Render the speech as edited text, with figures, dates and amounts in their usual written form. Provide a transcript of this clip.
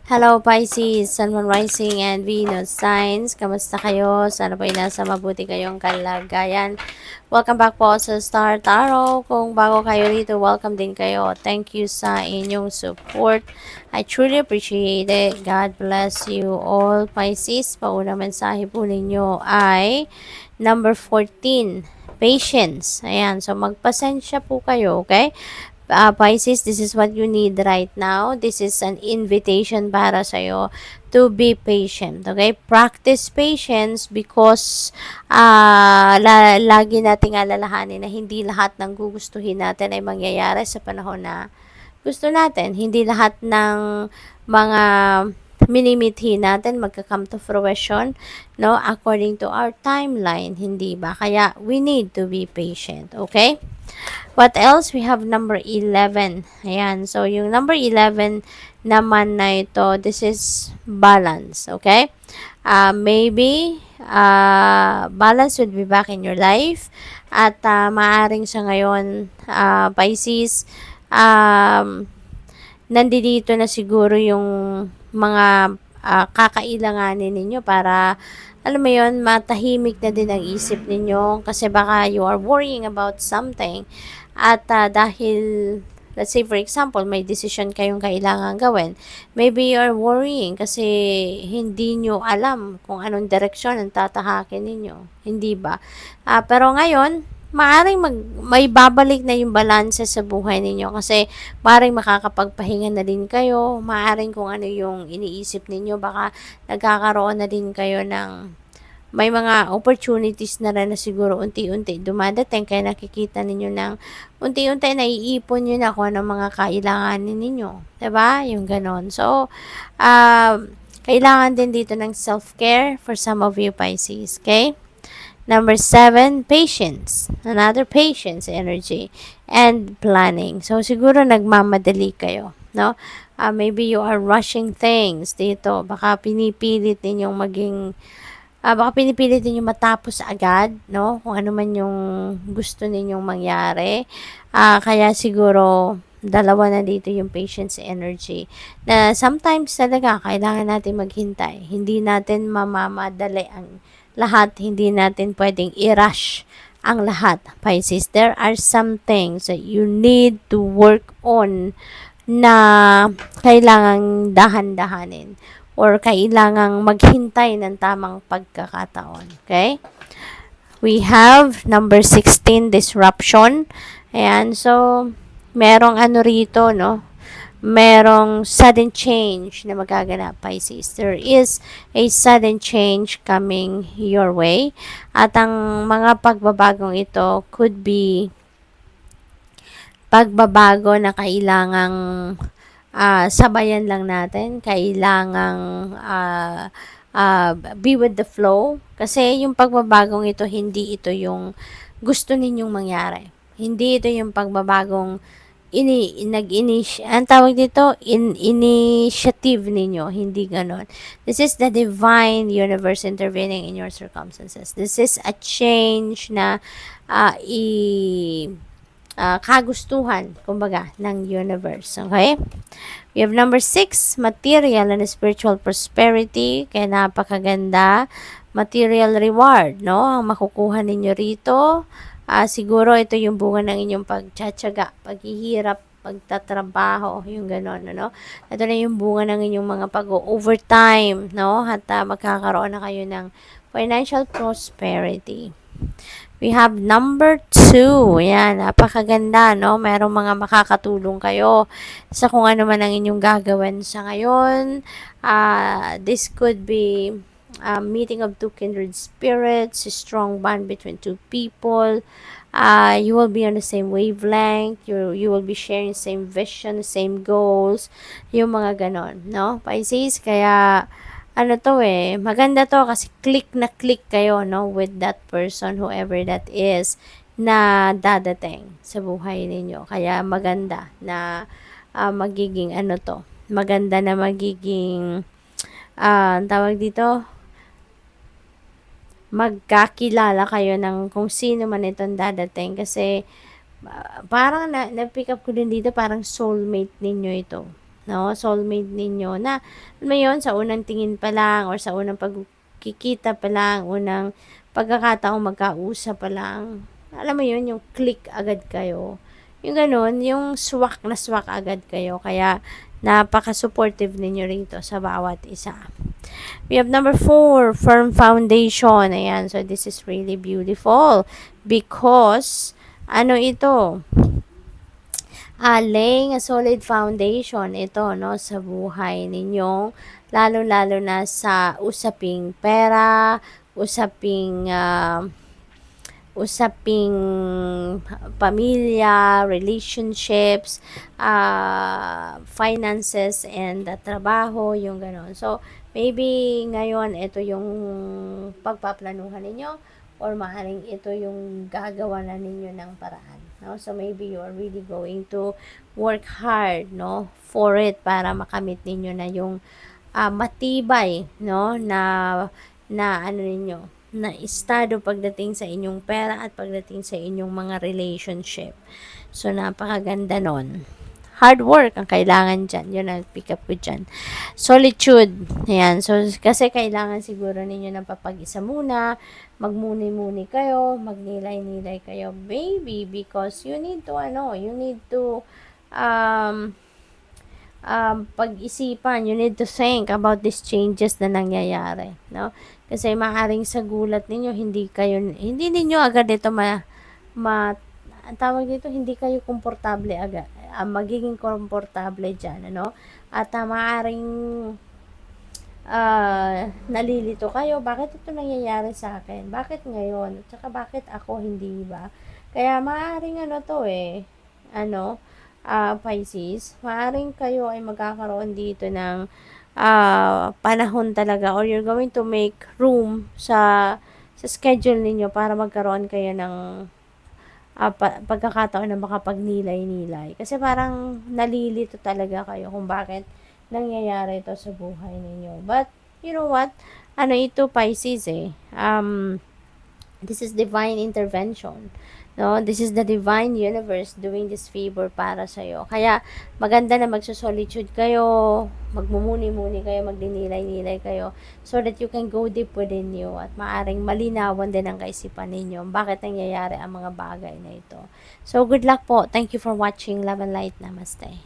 Hello Pisces, Sun, Moon, Rising, and Venus signs. Kamusta kayo? Sana po ay nasa mabuti kayong kalagayan. Welcome back po sa Star Tarot. Kung bago kayo rito, welcome din kayo. Thank you sa inyong support. I truly appreciate it. God bless you all, Pisces. Pauna mensahe po ninyo ay number 14, patience. Ayan, so magpasensya po kayo, okay? Pisces, this is what you need right now. This is an invitation para sa'yo to be patient. Okay? Practice patience because lagi nating alalahanin na hindi lahat ng gugustuhin natin ay mangyayari sa panahon na gusto natin. Hindi lahat ng mga minimithi natin magka-come to fruition, no? According to our timeline, hindi ba? Kaya we need to be patient. Okay? What else? We have number 11. Ayan. So, yung number 11 naman na ito, this is balance. Okay? Maybe, balance would be back in your life. At maaring sa ngayon, Pisces, nandito na siguro yung mga kakailanganin ninyo para alam mo yon, matahimik na din ang isip ninyo kasi baka you are worrying about something at dahil let's say for example may decision kayong kailangan gawin, maybe you are worrying kasi hindi nyo alam kung anong direksyon ang tatahakin ninyo, hindi ba? Pero ngayon maaring may babalik na yung balanse sa buhay ninyo kasi maaring makakapagpahinga na din kayo, maaring kung ano yung iniisip ninyo, baka nagkakaroon na din kayo ng may mga opportunities na rin na siguro unti-unti dumadating kaya nakikita ninyo ng unti-unti naiipon nyo na kung anong mga kailanganin ninyo. Diba? Yung ganon. So, kailangan din dito ng self-care for some of you Pisces. Okay? Number 7, patience. Another patience energy and planning. So, siguro nagmamadali kayo. No? Maybe you are rushing things dito. Baka pinipilit ninyong baka pinipilit niyo matapos agad, no? Kung ano man yung gusto ninyong mangyari. Kaya siguro, dalawa na dito yung patience energy. Na sometimes talaga, kailangan natin maghintay. Hindi natin mamamadali ang lahat. Hindi natin pwedeng i-rush ang lahat, Pisces. There are some things that you need to work on na kailangang dahan-dahanin or kailangang maghintay ng tamang pagkakataon. Okay? We have number 16, disruption. Ayan, so, merong ano rito, no? Merong sudden change na magaganap, Pisces. There is a sudden change coming your way. At ang mga pagbabagong ito could be pagbabago na kailangang sabayan lang natin, kailangang be with the flow. Kasi yung pagbabagong ito, hindi ito yung gusto ninyong mangyari. Hindi ito yung pagbabagong ang tawag dito, initiative ninyo. Hindi ganon. This is the divine universe intervening in your circumstances. This is a change na kagustuhan, kumbaga, ng universe. Okay? We have number 6, material and spiritual prosperity. Kaya napakaganda. Material reward, no? Ang makukuha ninyo rito. Siguro ito yung bunga ng inyong pagtsatsaga, paghihirap, pagtatrabaho, yung gano'n, no? Ito na yung bunga ng inyong mga pag-overtime, no? At magkakaroon na kayo ng financial prosperity. We have number 2. Yan, napakaganda, no? Merong mga makakatulong kayo sa kung ano man ang inyong gagawin sa ngayon. This could be a meeting of two kindred spirits, a strong bond between two people. You will be on the same wavelength. You will be sharing the same vision, the same goals. Yung mga ganon, no? Pisces, kaya ano to maganda to kasi click na click kayo, no, with that person, whoever that is, na dadating sa buhay ninyo. Kaya maganda na magiging ano to, maganda na magiging tawag dito, magkakilala kayo ng kung sino man itong dadating kasi parang na-pick up ko din dito, parang soulmate ninyo ito. no? Soulmate ninyo na, alam mo yun, sa unang tingin pa lang or sa unang pagkikita pa lang, unang pagkakataong magkausap pa lang, alam mo yun, yung click agad kayo. Yung ganun, yung swak na swak agad kayo. Kaya, napaka-supportive ninyo rito sa bawat isa. We have number 4, firm foundation. Ayan, so this is really beautiful because, ano ito? Laying a solid foundation ito, no, sa buhay ninyong, lalo-lalo na sa usaping pera, usaping pamilya, relationships, finances, and trabaho, yung ganon. So, maybe ngayon, ito yung pagpaplanuhan ninyo or maaaring ito yung gagawa na ninyo ng paraan. No? So, maybe you are really going to work hard, no, for it para makamit ninyo na yung matibay, no, na ano ninyo, na estado pagdating sa inyong pera at pagdating sa inyong mga relationship. So, napakaganda nun. Hard work ang kailangan dyan. Yun ang pick up ko dyan. Solitude. Ayan. So, kasi kailangan siguro ninyo ng papag-isa muna. Magmuni-muni kayo. Magnilay-nilay kayo, baby. Because you need to, pag-isipan, you need to think about these changes na nangyayari, no? Kasi maaring sa gulat ninyo, hindi ninyo agad ito ang tawag dito, hindi kayo komportable agad, magiging komportable dyan, ano? At maaring nalilito kayo, bakit ito nangyayari sa akin? Bakit ngayon? At saka bakit ako, hindi ba? Kaya maaring Pisces, maaring kayo ay magkakaroon dito ng panahon talaga, or you're going to make room sa schedule ninyo para magkaroon kayo ng pagkakataon na makapagnilay-nilay. Kasi parang nalilito talaga kayo kung bakit nangyayari ito sa buhay ninyo. But, you know what? Ito, Pisces this is divine intervention. No, this is the divine universe doing this favor para sa iyo. Kaya maganda na magso-solitude kayo, magmumuni-muni kayo, magdinilay-nilay kayo so that you can go deep within you at maaring malinawan din ang kaisipan ninyo bakit nangyayari ang mga bagay na ito. So good luck po. Thank you for watching. Love and light. Namaste.